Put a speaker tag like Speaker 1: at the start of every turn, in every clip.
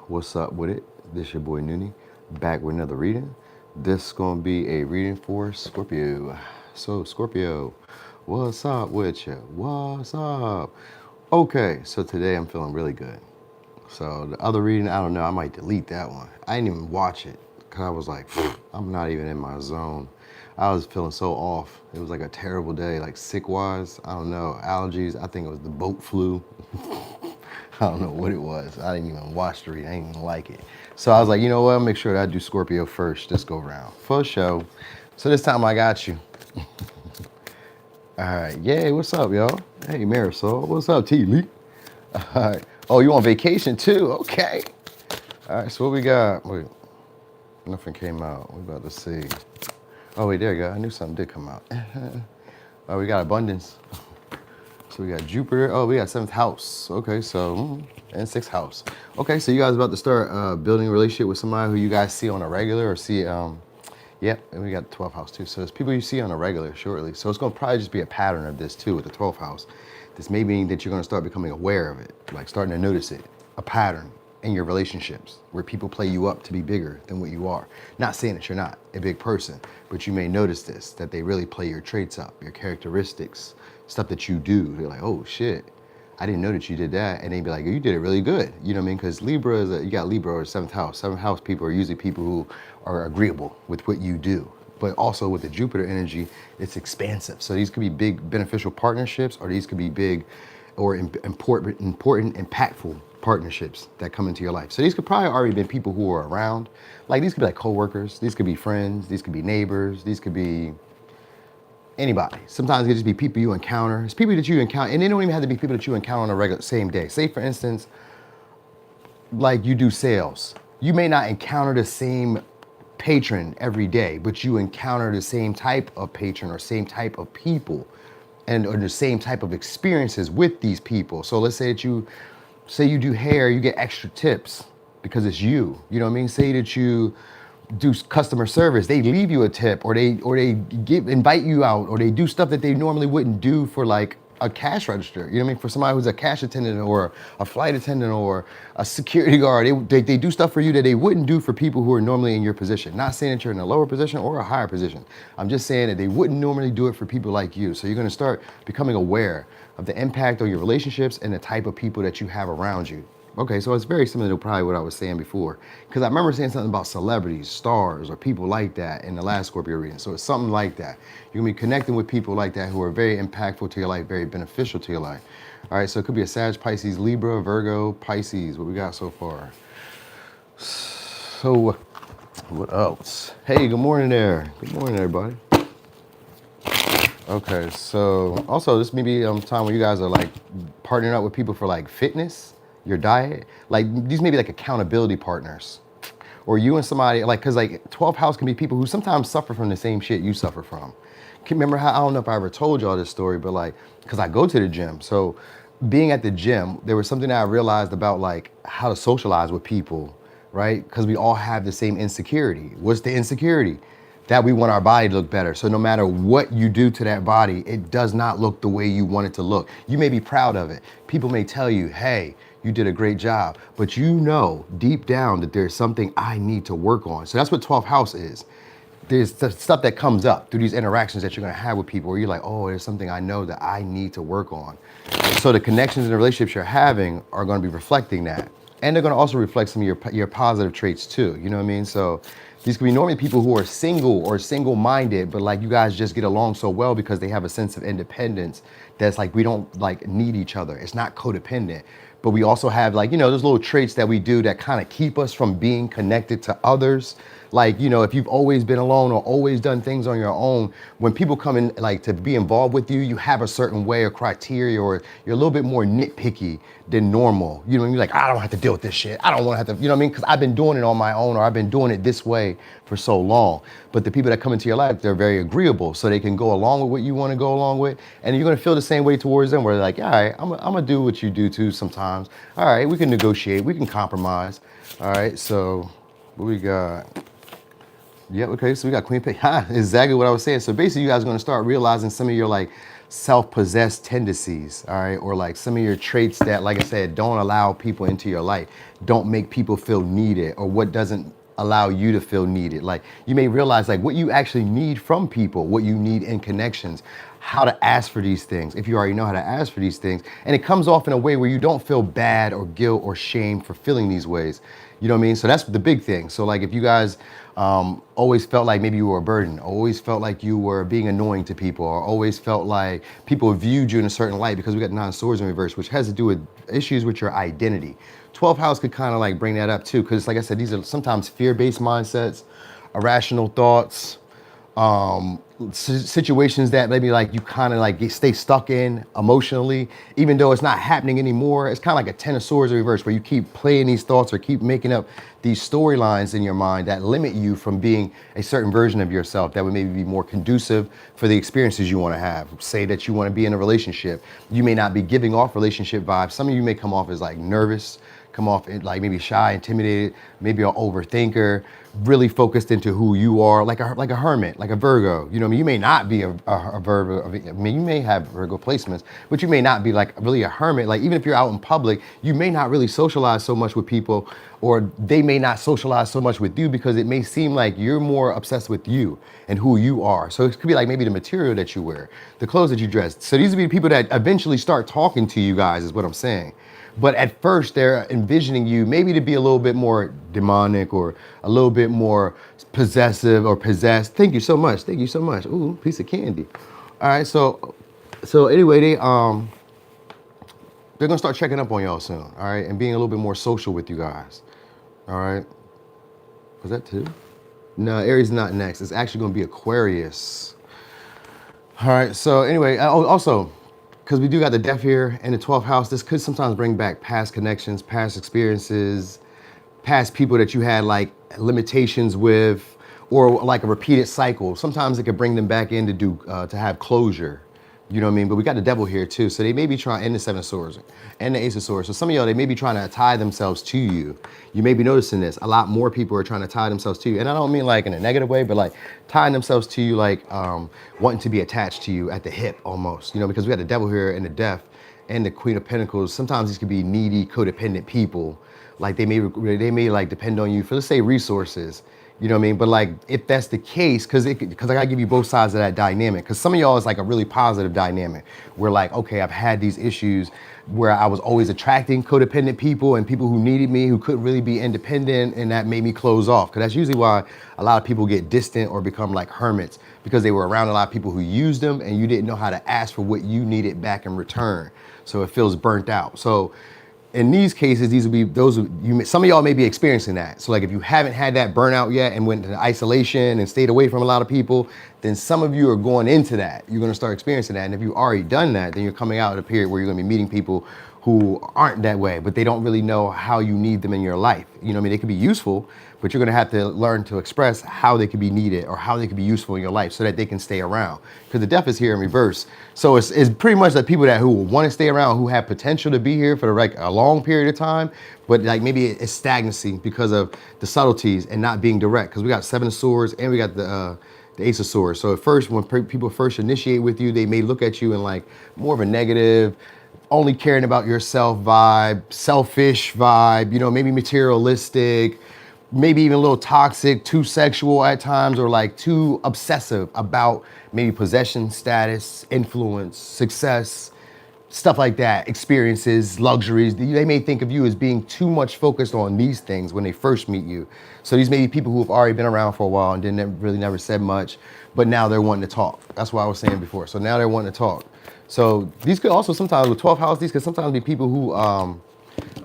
Speaker 1: What's up with it? This your boy Noonie, back with another reading. This is gonna be a reading for Scorpio. So Scorpio, what's up with you? What's up? Okay, so today I'm feeling really good. So the other reading, I don't know, I might delete that one. I didn't even watch it because I was like, I'm not even in my zone. I was feeling so off. It was like a terrible day, like sick-wise. I don't know, allergies. I think it was the boat flu. I don't know what it was. I didn't even watch the read. I didn't even like it. So I was like, you know what? I'll make sure that I do Scorpio first this go round. For sure. So this time I got you. All right. Yay, what's up, y'all? Hey, Marisol. What's up, T. Lee? All right. Oh, you on vacation too? Okay. All right, so what we got? Wait, nothing came out. We're about to see. Oh, wait, there you go. I knew something did come out. Oh, we got abundance. So we got Jupiter. Oh, we got 7th house. Okay, so, and 6th house. Okay, so you guys about to start building a relationship with somebody who you guys see on a regular or see, yep, and we got the 12th house too. So it's people you see on a regular shortly. So it's gonna probably just be a pattern of this too with the 12th house. This may mean that you're gonna start becoming aware of it, like starting to notice it, a pattern in your relationships where people play you up to be bigger than what you are. Not saying that you're not a big person, but you may notice this, that they really play your traits up, your characteristics, stuff that you do. They're like, oh shit, I didn't know that you did that. And they'd be like, you did it really good. You know what I mean? Because Libra is you got Libra or 7th house. 7th house people are usually people who are agreeable with what you do. But also with the Jupiter energy, it's expansive. So these could be big beneficial partnerships, or these could be big or important, impactful partnerships that come into your life. So these could probably already been people who are around. Like these could be like coworkers, these could be friends, these could be neighbors, these could be anybody. Sometimes it could just be people you encounter. It's people that you encounter, and they don't even have to be people that you encounter on a regular same day. Say for instance, like you do sales. You may not encounter the same patron every day, but you encounter the same type of patron or same type of people and or the same type of experiences with these people. So let's say that you do hair, you get extra tips because it's you. You know what I mean? Say that you do customer service, they leave you a tip, or they invite you out, or they do stuff that they normally wouldn't do for like a cash register. You know what I mean? For somebody who's a cash attendant or a flight attendant or a security guard, they do stuff for you that they wouldn't do for people who are normally in your position. Not saying that you're in a lower position or a higher position. I'm just saying that they wouldn't normally do it for people like you. So you're gonna start becoming aware of the impact on your relationships and the type of people that you have around you. Okay, so it's very similar to probably what I was saying before. Because I remember saying something about celebrities, stars, or people like that in the last Scorpio reading. So it's something like that. You're gonna be connecting with people like that who are very impactful to your life, very beneficial to your life. All right, so it could be a Sag, Pisces, Libra, Virgo, Pisces. What we got so far? So what else? Hey, good morning there. Good morning, everybody. Okay, so also this may be a time when you guys are like partnering up with people for like fitness, your diet. Like these may be like accountability partners. Or you and somebody, like, cause like 12th house can be people who sometimes suffer from the same shit you suffer from. Can remember how, I don't know if I ever told y'all this story, but like, cause I go to the gym. So being at the gym, there was something that I realized about like how to socialize with people, right? Cause we all have the same insecurity. What's the insecurity? That we want our body to look better. So no matter what you do to that body, it does not look the way you want it to look. You may be proud of it. People may tell you, hey, you did a great job, but you know deep down that there's something I need to work on. So that's what 12th house is. There's the stuff that comes up through these interactions that you're gonna have with people where you're like, oh, there's something I know that I need to work on. So the connections and the relationships you're having are gonna be reflecting that. And they're gonna also reflect some of your positive traits too, you know what I mean? So these could be normally people who are single or single-minded, but like you guys just get along so well because they have a sense of independence that's like we don't like need each other. It's not codependent. But we also have like, you know, those little traits that we do that kind of keep us from being connected to others. Like, you know, if you've always been alone or always done things on your own, when people come in like to be involved with you, you have a certain way or criteria, or you're a little bit more nitpicky than normal. You know what I mean? Like, I don't have to deal with this shit. I don't want to have to, you know what I mean? Because I've been doing it on my own, or I've been doing it this way for so long. But the people that come into your life, they're very agreeable. So they can go along with what you want to go along with. And you're going to feel the same way towards them where they're like, all right, I'm going to do what you do too sometimes. All right, we can negotiate. We can compromise. All right, so what we got? Yeah, okay, so we got Queen Pick. Ha, exactly what I was saying. So basically you guys are gonna start realizing some of your like self-possessed tendencies, all right? Or like some of your traits that, like I said, don't allow people into your life, don't make people feel needed, or what doesn't allow you to feel needed. Like you may realize like what you actually need from people, what you need in connections, how to ask for these things, if you already know how to ask for these things. And it comes off in a way where you don't feel bad or guilt or shame for feeling these ways. You know what I mean? So that's the big thing. So like if you guys always felt like maybe you were a burden, always felt like you were being annoying to people, or always felt like people viewed you in a certain light, because we got 9 swords in reverse, which has to do with issues with your identity. 12th house could kind of like bring that up too, because like I said, these are sometimes fear-based mindsets, irrational thoughts, situations that maybe like you kind of like stay stuck in emotionally, even though it's not happening anymore. It's kind of like a 10 of swords in reverse, where you keep playing these thoughts or keep making up these storylines in your mind that limit you from being a certain version of yourself that would maybe be more conducive for the experiences you want to have. Say that you want to be in a relationship. You may not be giving off relationship vibes. Some of you may come off as like nervous, come off like maybe shy, intimidated, maybe an overthinker, really focused into who you are, like a hermit, like a Virgo. You know what I mean? You may not be a Virgo. I mean, you may have Virgo placements, but you may not be like really a hermit. Like even if you're out in public, you may not really socialize so much with people, or they may not socialize so much with you, because it may seem like you're more obsessed with you and who you are. So it could be like maybe the material that you wear, the clothes that you dress. So these would be the people that eventually start talking to you guys, is what I'm saying. But at first they're envisioning you maybe to be a little bit more demonic, or a little bit more possessive or possessed. Thank you so much. Thank you so much. Ooh, piece of candy. All right, so anyway, they're gonna start checking up on y'all soon, all right, and being a little bit more social with you guys. All right. Was that 2? No, Aries is not next. It's actually gonna be Aquarius. All right, so anyway, also, because we do got the death here in the 12th house, this could sometimes bring back past connections, past experiences, past people that you had like limitations with, or like a repeated cycle. Sometimes it could bring them back in to have closure. You know what I mean? But we got the devil here too. So they may be trying, and the 7 of swords, and the ace of swords. So some of y'all, they may be trying to tie themselves to you. You may be noticing this. A lot more people are trying to tie themselves to you. And I don't mean like in a negative way, but like tying themselves to you, like wanting to be attached to you at the hip almost, you know, because we got the devil here and the death and the Queen of Pentacles. Sometimes these could be needy, codependent people. Like they may like depend on you for, let's say, resources. You know what I mean? But like, if that's the case, because I gotta give you both sides of that dynamic. Because some of y'all is like a really positive dynamic, where like, okay, I've had these issues where I was always attracting codependent people and people who needed me, who couldn't really be independent, and that made me close off. Because that's usually why a lot of people get distant or become like hermits, because they were around a lot of people who used them, and you didn't know how to ask for what you needed back in return. So it feels burnt out. So in these cases, these would be some of y'all may be experiencing that. So like if you haven't had that burnout yet and went into isolation and stayed away from a lot of people, then some of you are going into that. You're gonna start experiencing that. And if you've already done that, then you're coming out at a period where you're gonna be meeting people who aren't that way, but they don't really know how you need them in your life. You know what I mean? They could be useful, but you're gonna have to learn to express how they could be needed or how they could be useful in your life so that they can stay around. Because the death is here in reverse. So it's pretty much like people who want to stay around, who have potential to be here for like a long period of time, but like maybe it's stagnancy because of the subtleties and not being direct. Because we got 7 of swords and we got the ace of swords. So at first, when people first initiate with you, they may look at you in like more of a negative, only caring about yourself vibe, selfish vibe, you know, maybe materialistic, maybe even a little toxic, too sexual at times, or like too obsessive about maybe possession, status, influence, success, stuff like that, experiences, luxuries. They may think of you as being too much focused on these things when they first meet you. So these may be people who have already been around for a while and didn't really never said much, but now they're wanting to talk. That's what I was saying before. So now they're wanting to talk. So these could also sometimes, with 12th house, these could sometimes be people who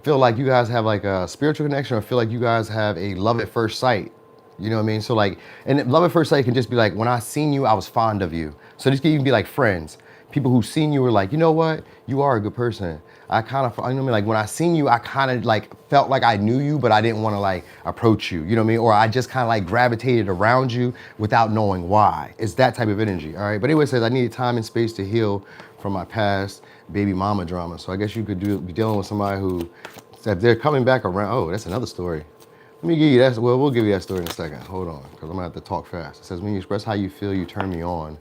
Speaker 1: feel like you guys have like a spiritual connection, or feel like you guys have a love at first sight. You know what I mean? So like, and love at first sight can just be like, when I seen you, I was fond of you. So this can even be like friends. People who seen you were like, you know what? You are a good person. I kind of, you know what I mean? Like when I seen you, I kind of like felt like I knew you, but I didn't want to like approach you. You know what I mean? Or I just kind of like gravitated around you without knowing why. It's that type of energy. All right. But anyway, it says I needed time and space to heal from my past baby mama drama. So I guess you could be dealing with somebody who, if they're coming back around. Oh, that's another story. Let me give you that. Well, we'll give you that story in a second. Hold on, because I'm gonna have to talk fast. It says, when you express how you feel, you turn me on.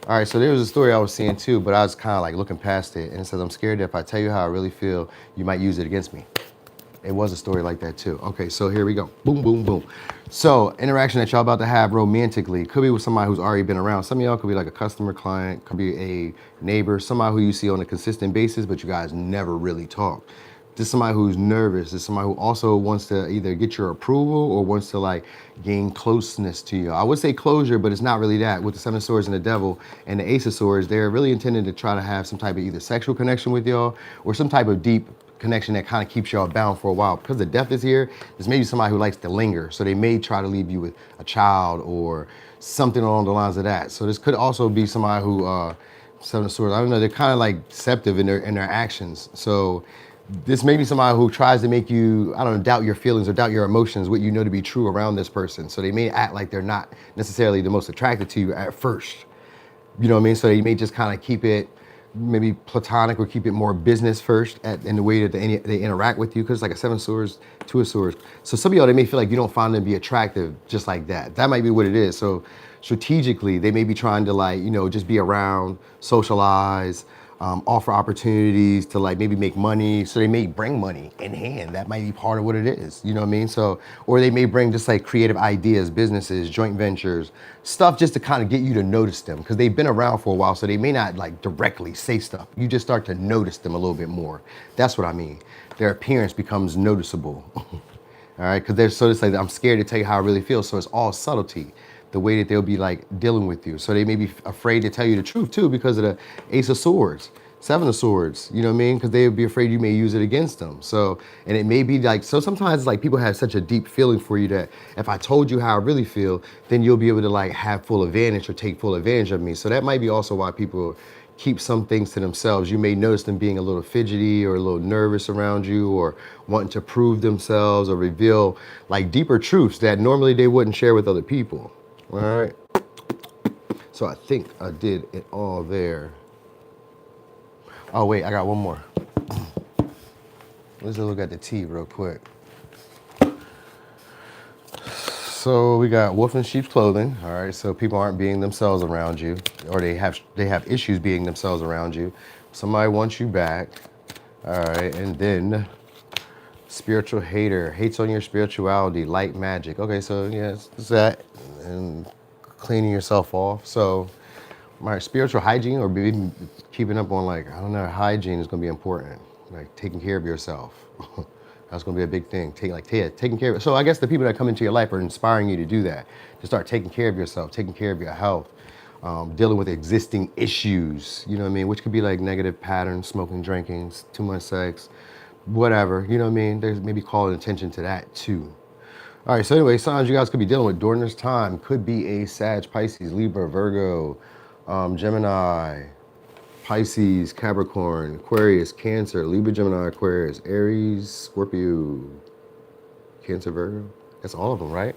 Speaker 1: All right, so there was a story I was seeing too, but I was kind of like looking past it, and it says, I'm scared that if I tell you how I really feel, you might use it against me. It was a story like that too. Okay, so here we go. Boom, boom, boom. So interaction that y'all about to have romantically could be with somebody who's already been around. Some of y'all could be like a customer, client, could be a neighbor, somebody who you see on a consistent basis, but you guys never really talk. This is somebody who's nervous. This is somebody who also wants to either get your approval or wants to like gain closeness to you. I would say closure, but it's not really that. With the Seven of Swords and the Devil and the Ace of Swords, they're really intended to try to have some type of either sexual connection with y'all or some type of deep connection that kind of keeps y'all bound for a while. Because the death is here, there's maybe somebody who likes to linger. So they may try to leave you with a child or something along the lines of that. So this could also be somebody who, Seven of Swords, I don't know, they're kind of like deceptive in their actions. So this may be somebody who tries to make you, I don't know, doubt your feelings or doubt your emotions, what you know to be true around this person. So they may act like they're not necessarily the most attracted to you at first. You know what I mean? So they may just kind of keep it maybe platonic or keep it more business first in the way that they interact with you, because it's like a Seven of Swords, Two of Swords. So some of y'all, they may feel like you don't find them to be attractive just like that. That might be what it is. So strategically, they may be trying to like, you know, just be around, socialize, offer opportunities to like maybe make money. So they may bring money in hand. That might be part of what it is. You know what I mean? So, or they may bring just like creative ideas, businesses, joint ventures, stuff just to kind of get you to notice them because they've been around for a while. So they may not like directly say stuff. You just start to notice them a little bit more. That's what I mean. Their appearance becomes noticeable. All right, because they're so it's like, I'm scared to tell you how I really feel. So it's all subtlety, the way that they'll be like dealing with you. So they may be afraid to tell you the truth too because of the Ace of Swords, Seven of Swords, you know what I mean? Because they would be afraid you may use it against them. So, and it may be like, so sometimes it's like people have such a deep feeling for you that if I told you how I really feel, then you'll be able to like have full advantage or take full advantage of me. So that might be also why people keep some things to themselves. You may notice them being a little fidgety or a little nervous around you or wanting to prove themselves or reveal like deeper truths that normally they wouldn't share with other people. All right. So I think I did it all there. Oh wait, I got one more. Let's look at the T real quick. So we got wolf in sheep's clothing. All right, so people aren't being themselves around you, or they have issues being themselves around you. Somebody wants you back. All right, and then spiritual hater, hates on your spirituality, light magic. Okay, so yeah, it's that, and cleaning yourself off. So my spiritual hygiene, or maybe keeping up on like, I don't know, hygiene is gonna be important. Like taking care of yourself. That's gonna be a big thing. Taking care of. So I guess the people that come into your life are inspiring you to do that. To start taking care of yourself, taking care of your health, dealing with existing issues. You know what I mean? Which could be like negative patterns, smoking, drinking, too much sex, whatever. You know what I mean? There's maybe calling attention to that too. All right. So anyway, signs you guys could be dealing with during this time could be a Sag, Pisces, Libra, Virgo, Gemini, Pisces, Capricorn, Aquarius, Cancer, Libra, Gemini, Aquarius, Aries, Scorpio, Cancer, Virgo. That's all of them, right?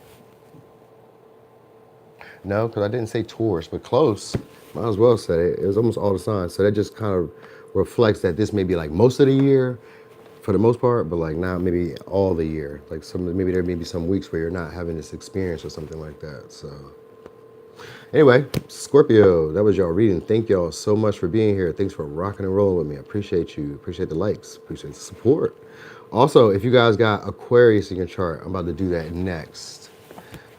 Speaker 1: No, because I didn't say Taurus, but close. Might as well say it. It was almost all the signs. So that just kind of reflects that this may be like most of the year for the most part, but like not maybe all the year. Like maybe there may be some weeks where you're not having this experience or something like that. So anyway, Scorpio, that was y'all reading. Thank y'all so much for being here. Thanks for rocking and rolling with me. I appreciate you. Appreciate the likes. Appreciate the support. Also, if you guys got Aquarius in your chart, I'm about to do that next.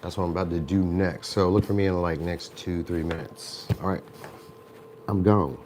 Speaker 1: That's what I'm about to do next. So look for me in like next 2-3 minutes. All right, I'm gone.